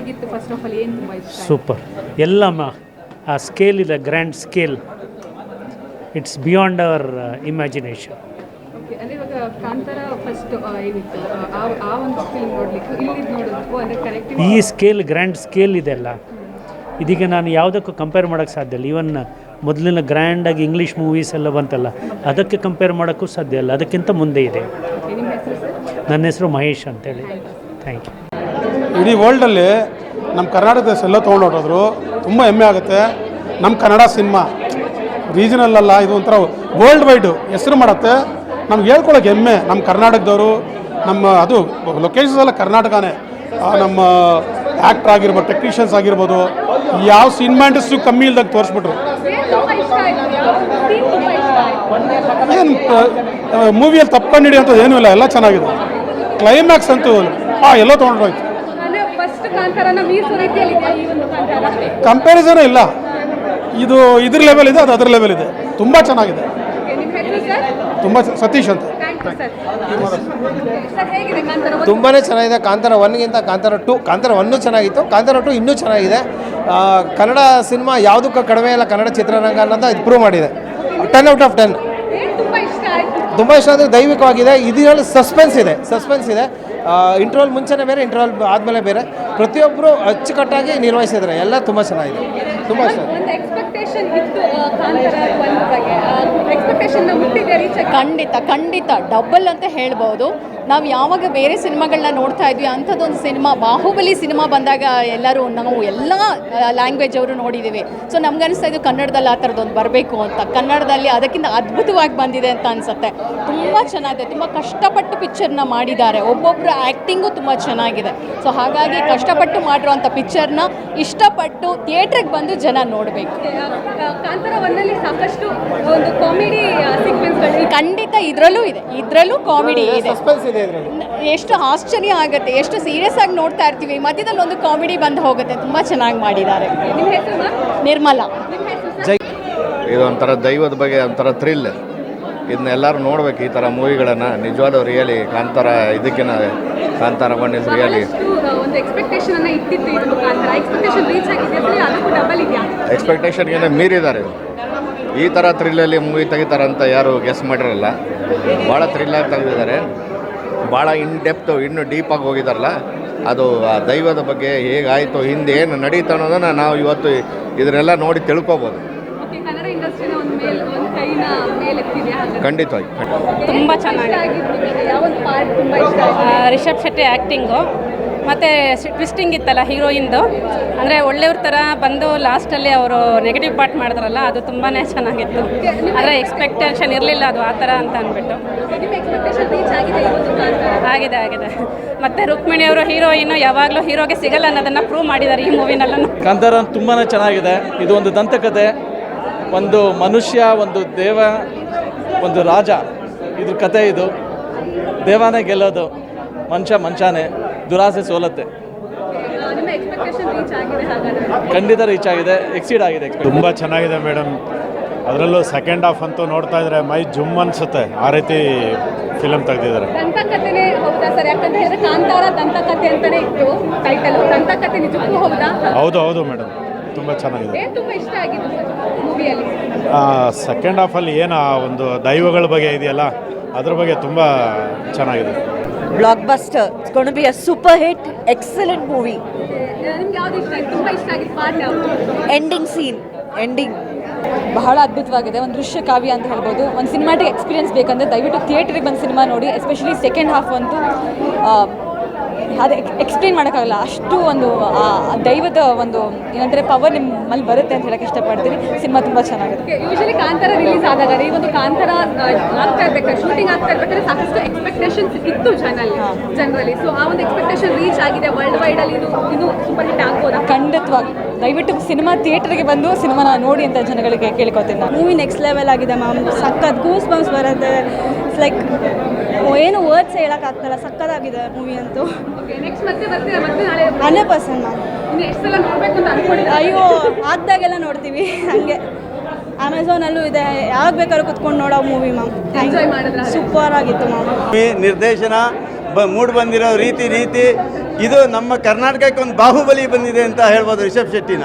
ಹೇಗಿತ್ತು first of all, ಏನು ತುಂಬ ಇಷ್ಟ? ಸೂಪರ್. ಎಲ್ಲಮ್ಮ ಆ ಸ್ಕೇಲ್ ಇದೆ, grand scale. It's beyond our imagination. Okay, ಅಂದರೆ ಇವಾಗ ಕಾಂತಾರ ಫಸ್ಟ್ ಏನಿತ್ತು ಆ ಒಂದು ಫಿಲ್ಮ್ ನೋಡಲಿಕ್ಕೆ ಇಲ್ಲಿ ನೋಡೋದಕ್ಕೂ ಅಂದರೆ ಕನೆಕ್ಟಿವ್ ಈ ಸ್ಕೇಲ್, ಗ್ರ್ಯಾಂಡ್ ಸ್ಕೇಲ್ ಇದೆಲ್ಲ, ಇದೀಗ ನಾನು ಯಾವುದಕ್ಕೂ ಕಂಪೇರ್ ಮಾಡೋಕ್ಕೆ ಸಾಧ್ಯ ಇಲ್ಲ. ಈವನ್ ಮೊದಲಿನ ಗ್ರ್ಯಾಂಡಾಗಿ ಇಂಗ್ಲೀಷ್ ಮೂವೀಸ್ ಎಲ್ಲ ಬಂತಲ್ಲ, ಅದಕ್ಕೆ ಕಂಪೇರ್ ಮಾಡೋಕ್ಕೂ ಸಾಧ್ಯ ಇಲ್ಲ, ಅದಕ್ಕಿಂತ ಮುಂದೆ ಇದೆ. ನಿಮ್ಮ ಹೆಸರು ಸರ್? ನನ್ನ ಹೆಸರು ಮಹೇಶ್ ಅಂತೇಳಿ. Thank you. ಇಡೀ ವರ್ಲ್ಡಲ್ಲಿ ನಮ್ಮ ಕರ್ನಾಟಕದ ಎಲ್ಲ ತೊಗೊಂಡು ಹೊರಟೋದ್ರು. ತುಂಬ ಹೆಮ್ಮೆ ಆಗುತ್ತೆ. ನಮ್ಮ ಕನ್ನಡ ಸಿನಿಮಾ ರೀಜನಲ್ ಅಲ್ಲ, ಇದು ಒಂಥರ ವರ್ಲ್ಡ್ ವೈಡು ಹೆಸರು ಮಾಡುತ್ತೆ. ನಮ್ಗೆ ಹೇಳ್ಕೊಳಕ್ಕೆ ಹೆಮ್ಮೆ. ನಮ್ಮ ಕರ್ನಾಟಕದವರು, ನಮ್ಮ ಅದು ಲೊಕೇಶನ್ಸ್ ಎಲ್ಲ ಕರ್ನಾಟಕನೇ. ನಮ್ಮ ಆ್ಯಕ್ಟ್ರ್ ಆಗಿರ್ಬೋದು, ಟೆಕ್ನಿಷಿಯನ್ಸ್ ಆಗಿರ್ಬೋದು, ಯಾವ ಸಿನಿಮಾ ಇಂಡಸ್ಟ್ರಿ ಕಮ್ಮಿ ಇಲ್ದಾಗ ತೋರಿಸ್ಬಿಟ್ರು. ಏನು ಮೂವಿಯಲ್ಲಿ ತಪ್ಕೊಂಡು ಹಿಡಿಯೋಂಥದ್ದು ಏನೂ ಇಲ್ಲ, ಎಲ್ಲ ಚೆನ್ನಾಗಿದೆ. ಕ್ಲೈಮ್ಯಾಕ್ಸ್ ಅಂತೂ ಎಲ್ಲೋ ತೊಗೊಂಡೋಯ್ತು. ಕಂಪ್ಯಾರಿಸನೇ ಇಲ್ಲ. ಇದು ಇದ್ರ ಲೆವೆಲ್ ಇದೆ, ಅದು ಅದ್ರ ಲೆವೆಲ್ ಇದೆ. ತುಂಬ ಚೆನ್ನಾಗಿದೆ. ತುಂಬ ಸತೀಶ್ ಅಂತ. ತುಂಬಾ ಚೆನ್ನಾಗಿದೆ. ಕಾಂತಾರ 1ಗಿಂತ ಕಾಂತಾರ 2, ಕಾಂತಾರ 1 ಚೆನ್ನಾಗಿತ್ತು, ಕಾಂತಾರ 2 ಇನ್ನೂ ಚೆನ್ನಾಗಿದೆ. ಕನ್ನಡ ಸಿನಿಮಾ ಯಾವುದಕ್ಕೂ ಕಡಿಮೆ ಇಲ್ಲ, ಕನ್ನಡ ಚಿತ್ರರಂಗ ಅನ್ನೋದು ಇದು ಪ್ರೂವ್ ಮಾಡಿದೆ. 10 ಔಟ್ ಆಫ್ 10. ತುಂಬ ಇಷ್ಟ ಅಂದರೆ ದೈವಿಕವಾಗಿದೆ. ಇದರಲ್ಲಿ ಸಸ್ಪೆನ್ಸ್ ಇದೆ. ಇಂಟರ್ವಲ್ ಮುಂಚೆನೇ ಬೇರೆ, ಇಂಟರ್ವಲ್ ಆದಮೇಲೆ ಬೇರೆ. ಪ್ರತಿಯೊಬ್ಬರು ಅಚ್ಚುಕಟ್ಟಾಗಿ ನಿರ್ವಹಿಸಿದ್ದಾರೆ. ಎಲ್ಲ ತುಂಬ ಚೆನ್ನಾಗಿದೆ. ತುಂಬ ಇಷ್ಟ. ಖಂಡಿತ ಡಬಲ್ ಅಂತ ಹೇಳ್ಬೋದು. ನಾವು ಯಾವಾಗ ಬೇರೆ ಸಿನಿಮಾಗಳನ್ನ ನೋಡ್ತಾ ಇದ್ವಿ, ಅಂಥದ್ದೊಂದು ಸಿನಿಮಾ ಬಾಹುಬಲಿ ಸಿನಿಮಾ ಬಂದಾಗ ನಾವು ಎಲ್ಲ ಲ್ಯಾಂಗ್ವೇಜ್ ಅವರು ನೋಡಿದ್ದೀವಿ. ಸೊ ನಮ್ಗನ್ನಿಸ್ತಾ ಇದು ಕನ್ನಡದಲ್ಲಿ ಆ ಥರದ್ದೊಂದು ಬರಬೇಕು ಅಂತ. ಕನ್ನಡದಲ್ಲಿ ಅದಕ್ಕಿಂತ ಅದ್ಭುತವಾಗಿ ಬಂದಿದೆ ಅಂತ ಅನಿಸುತ್ತೆ. ತುಂಬ ಚೆನ್ನಾಗಿದೆ. ತುಂಬ ಕಷ್ಟಪಟ್ಟು ಪಿಕ್ಚರ್ನ ಮಾಡಿದ್ದಾರೆ. ಒಬ್ಬೊಬ್ಬರು ಆ್ಯಕ್ಟಿಂಗು ತುಂಬ ಚೆನ್ನಾಗಿದೆ. ಸೊ ಹಾಗಾಗಿ ಕಷ್ಟಪಟ್ಟು ಮಾಡಿರೋಂಥ ಪಿಕ್ಚರ್ನ ಇಷ್ಟಪಟ್ಟು ಥಿಯೇಟ್ರಿಗೆ ಬಂದು ಜನ ನೋಡಬೇಕು. ಕಾಂತಾರ 1ನಲ್ಲಿ ಸಾಕಷ್ಟು ಒಂದು ಕಾಮಿಡಿ ಸೀಕ್ವೆನ್ಸ್ಗಳು ಖಂಡಿತ ಇದರಲ್ಲೂ ಕಾಮಿಡಿ ಇದೆ. ಸಸ್ಪೆನ್ಸ್ ಇದೆ ಇದರಲ್ಲಿ. ಎಷ್ಟು ಆಶ್ಚರ್ಯ ಆಗುತ್ತೆ, ಎಷ್ಟು ಸೀರಿಯಸ್ ಆಗಿ ನೋಡ್ತಾ ಇರ್ತೀವಿ, ಮಧ್ಯದಲ್ಲಿ ಒಂದು ಕಾಮಿಡಿ ಬಂದು ಹೋಗುತ್ತೆ. ತುಂಬ ಚೆನ್ನಾಗಿ ಮಾಡಿದ್ದಾರೆ. ನಿಮ್ಮ ಹೆಸರು? ನಿರ್ಮಲಾ. ಇದೊಂಥರ ದೈವದ ಬಗ್ಗೆ ಒಂಥರ ಥ್ರಿಲ್. ಇದನ್ನೆಲ್ಲರೂ ನೋಡ್ಬೇಕು, ಈ ಥರ ಮೂವಿಗಳನ್ನು. ನಿಜವಾದ ರಿಯಲಿ ಕಾಂತಾರ ಇದಕ್ಕಿಂತ ಕಾಂತಾರ 1 ಇಸ್ ರಿಯಲಿ. ಒಂದು ಎಕ್ಸ್ಪೆಕ್ಟೇಷನ್ ಅನ್ನ ಇಟ್ಟಿತ್ತು ಇದು ಕಾಂತಾರ. ಎಕ್ಸ್ಪೆಕ್ಟೇಷನ್ ರೀಚ್ ಆಗಿದೆ, ಅದಕ್ಕೂ ಡಬಲ್ ಇದೆಯಾ? ಎಕ್ಸ್ಪೆಕ್ಟೇಷನ್ಗೆ ಮೀರಿದ್ದಾರೆ. ಈ ಥರ ಥ್ರಿಲ್ಲಲ್ಲಿ ಮೂವಿ ತೆಗಿತಾರಂತ ಯಾರು ಗೆಸ್ ಮಾಡಿರಲ್ಲ. ಭಾಳ ಥ್ರಿಲ್ಲಾಗಿ ತೆಗೆದಿದ್ದಾರೆ. ಭಾಳ ಇನ್ನೂ ಡೀಪಾಗಿ ಹೋಗಿದಾರಲ್ಲ. ಅದು ಆ ದೈವದ ಬಗ್ಗೆ ಹೇಗಾಯಿತು, ಹಿಂದೆ ಏನು ನಡೀತು ಅನ್ನೋದನ್ನು ನಾವು ಇವತ್ತು ಇದನ್ನೆಲ್ಲ ನೋಡಿ ತಿಳ್ಕೊಬೋದು. ಕನ್ನಡ ಇಂಡಸ್ಟ್ರಿನ ಒಂದು ಕೈನ ಮೇಲೆತ್ತಿದೆ. ಖಂಡಿತವಾಗಿ ತುಂಬ ಚೆನ್ನಾಗಿದೆ. ಯಾವೊಂದು ಪಾರ್ಟ್ ತುಂಬ ಇಷ್ಟ ಆಯಿತು? ರಿಷಬ್ ಶೆಟ್ಟಿ ಆ್ಯಕ್ಟಿಂಗು ಮತ್ತು ಟ್ವಿಸ್ಟಿಂಗ್ ಇತ್ತಲ್ಲ ಹೀರೋಯಿಂದು. ಅಂದರೆ ಒಳ್ಳೆಯವ್ರ ಥರ ಬಂದು ಲಾಸ್ಟಲ್ಲಿ ಅವರು ನೆಗೆಟಿವ್ ಪಾರ್ಟ್ ಮಾಡಿದ್ರಲ್ಲ, ಅದು ತುಂಬಾ ಚೆನ್ನಾಗಿತ್ತು. ಆದರೆ ಎಕ್ಸ್ಪೆಕ್ಟೇಷನ್ ಇರಲಿಲ್ಲ ಅದು ಆ ಥರ ಅಂತ ಅಂದ್ಬಿಟ್ಟು. ಆಗಿದೆ. ಮತ್ತು ರುಕ್ಮಿಣಿ ಅವರು ಹೀರೋಯಿನ್ನು ಯಾವಾಗಲೂ ಹೀರೋಗೆ ಸಿಗಲ್ಲ ಅನ್ನೋದನ್ನು ಪ್ರೂವ್ ಮಾಡಿದ್ದಾರೆ ಈ ಮೂವಿನಲ್ಲೂ. ಕಾಂತಾರ ತುಂಬಾ ಚೆನ್ನಾಗಿದೆ. ಇದು ಒಂದು ದಂತಕತೆ. ಒಂದು ಮನುಷ್ಯ, ಒಂದು ದೇವ, ಒಂದು ರಾಜ, ಇದ್ರ ಕತೆ. ಇದು ದೇವಾನೇ ಗೆಲ್ಲೋದು, ಮನುಷ್ಯನೇ. ದುರಾಸೆ ಸೋಲತ್ತೆ. ಖಂಡಿತ ರೀಚ್ ಆಗಿದೆ, ಎಕ್ಸೀಡ್ ಆಗಿದೆ. ತುಂಬ ಚೆನ್ನಾಗಿದೆ ಮೇಡಮ್. ಅದರಲ್ಲೂ ಸೆಕೆಂಡ್ ಹಾಫ್ ಅಂತೂ ನೋಡ್ತಾ ಇದ್ರೆ ಮೈ ಜುಮ್ ಅನ್ಸುತ್ತೆ. ಆ ರೀತಿ ಫಿಲಮ್ ತೆಗೆದಿದ್ದಾರೆ. ದಂತಕಥೆನೇ ಹೌದಾ ಸರ್? ಯಾಕಂತ ಹೇಳಿದ್ರೆ ಕಾಂತಾರ ದಂತಕಥೆ ಅಂತಾನೆ ಇತ್ತು ಟೈಟಲ್. ದಂತಕಥೆ ನಿಜಕ್ಕೂ ಹೌದಾ? ಹೌದು ಮೇಡಮ್, ತುಂಬ ಚೆನ್ನಾಗಿದೆ. ತುಂಬ ಇಷ್ಟ ಆಗಿತ್ತು ಸರ್ ಮೂವಿಯಲ್ಲಿ? ಸೆಕೆಂಡ್ ಹಾಫಲ್ಲಿ ಏನು ಒಂದು ದೈವಗಳ ಬಗ್ಗೆ ಇದೆಯಲ್ಲ, ಅದ್ರ ಬಗ್ಗೆ ತುಂಬ ಚೆನ್ನಾಗಿದೆ. Blockbuster. It's going to be a super hit. Excellent movie. ನಿಮ್ಗೆ ಯಾವ್ದು ಇಷ್ಟ ಆಯ್ತು? ತುಂಬ ಇಷ್ಟ ಆಗಿದ್ದು ಪಾರ್ಟ್ ಯಾವುದು? Ending scene. Ending. ಬಹಳ ಅದ್ಭುತವಾಗಿದೆ. ಒಂದು ದೃಶ್ಯ ಕಾವ್ಯ ಅಂತ ಹೇಳ್ಬೋದು. ಒಂದು ಸಿನಿಮಾಟಿಕ್ ಎಕ್ಸ್ಪೀರಿಯನ್ಸ್ ಬೇಕಂದರೆ ದಯವಿಟ್ಟು ಥಿಯೇಟ್ರಿಗೆ ಬಂದು ಸಿನಿಮಾ ನೋಡಿ. ಎಸ್ಪೆಷಲಿ ಸೆಕೆಂಡ್ ಹಾಫ್ ಅಂತೂ ಅದು ಎಕ್ಸ್ಪ್ಲೇನ್ ಮಾಡೋಕ್ಕಾಗಲ್ಲ. ಅಷ್ಟು ಒಂದು ದೈವದ ಒಂದು ಏನಂದರೆ ಪವರ್ ನಿಮ್ಮಲ್ಲಿ ಬರುತ್ತೆ ಅಂತ ಹೇಳಕ್ಕೆ ಇಷ್ಟಪಡ್ತೀನಿ. ಸಿನಿಮಾ ತುಂಬ ಚೆನ್ನಾಗಿದೆ. ಯೂಶಲಿ ಕಾಂತಾರ ರಿಲೀಸ್ ಆದಾಗ ಈ ಒಂದು ಕಾಂತಾರ ಆಗ್ತಾ ಇರ್ಬೇಕಾದ್ರೆ, ಶೂಟಿಂಗ್ ಆಗ್ತಾ ಇರ್ಬೇಕಾದ್ರೆ ಸಾಕಷ್ಟು ಎಕ್ಸ್ಪೆಕ್ಟೇಷನ್ಸ್ ಇತ್ತು ಜನರಲಿ. ಸೊ ಆ ಒಂದು ಎಕ್ಸ್ಪೆಕ್ಟೇಷನ್ ರೀಚ್ ಆಗಿದೆ. ವರ್ಲ್ಡ್ ವೈಡಲ್ಲಿ ಇದು ಸೂಪರ್ ಹಿಟ್ ಆಗ್ಬೋದಾ? ಖಂಡಿತವಾಗಿ. ದಯವಿಟ್ಟು ಸಿನಿಮಾ ಥಿಯೇಟ್ರಿಗೆ ಬಂದು ಸಿನಿಮಾನ ನೋಡಿ ಅಂತ ಜನಗಳಿಗೆ ಕೇಳ್ಕೊತೀನಿ ನಾನು. ಮೂವಿ ನೆಕ್ಸ್ಟ್ ಲೆವೆಲ್ ಆಗಿದೆ ಮ್ಯಾಮ್. ಸಖತ್ ಗೂಸ್ ಬಂಪ್ಸ್ ಬರುತ್ತೆ. ಇಟ್ಸ್ ಲೈಕ್ ಏನು ವರ್ಡ್ಸ್ ಹೇಳೋಕ್ಕಾಗ್ತಲ್ಲ, ಸಖತ್ತಾಗಿದೆ ಮೂವಿ ಅಂತೂ. ನೆಕ್ಸ್ಟ್ ಮತ್ತೆ ನಾಳೆ 100% ಮ್ಯಾಮ್. ಇನ್ನು ಎಷ್ಟು ಸಲ ನೋಡಬೇಕು ಅಂತ ಅನ್ಕೊಂಡಿದ್ದೆ? ಅಯ್ಯೋ, ಆಗ್ದಾಗೆಲ್ಲ ನೋಡ್ತೀವಿ ಹಾಗೆ. ಅಮೆಝಾನಲ್ಲೂ ಇದೆ, ಯಾವಾಗ ಬೇಕಾದ್ರೂ ಕುತ್ಕೊಂಡು ನೋಡೋ ಮೂವಿ ಮ್ಯಾಮ್. ಎಂಜಾಯ್ ಮಾಡಿದ್ರೆ ಸೂಪರ್ ಆಗಿತ್ತು ಮ್ಯಾಮ್. ನಿರ್ದೇಶನ ಮೂಡ್ ಬಂದಿರೋ ರೀತಿ ಇದು ನಮ್ಮ ಕರ್ನಾಟಕಕ್ಕೆ ಒಂದು ಬಾಹುಬಲಿ ಬಂದಿದೆ ಅಂತ ಹೇಳ್ಬೋದು ರಿಷಬ್ ಶೆಟ್ಟಿನ.